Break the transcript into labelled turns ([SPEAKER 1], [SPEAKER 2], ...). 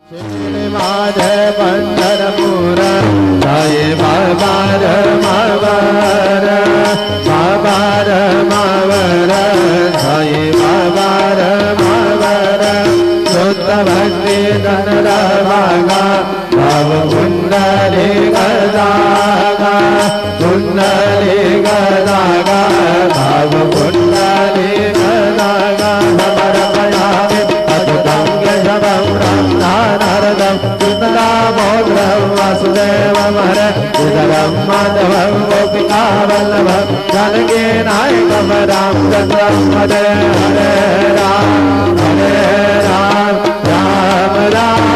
[SPEAKER 1] माझे पंढरपूर जय बाबा रमावर बाबा रमावर जय बाबा रमावर शुद्ध भक्ति धन रवागा भाव कुंडली गदागा कुंडली गदागा भाव कुंडली गदागा समर्पयामि अद्भुतं केशवं ब्रह्मनारदं कृतकामोग्रं वासुदेवं हरे उदरं माधवं गोपिकावल्लभं जानकीनायकं रामचन्द्रं हरे हरे राम राम राम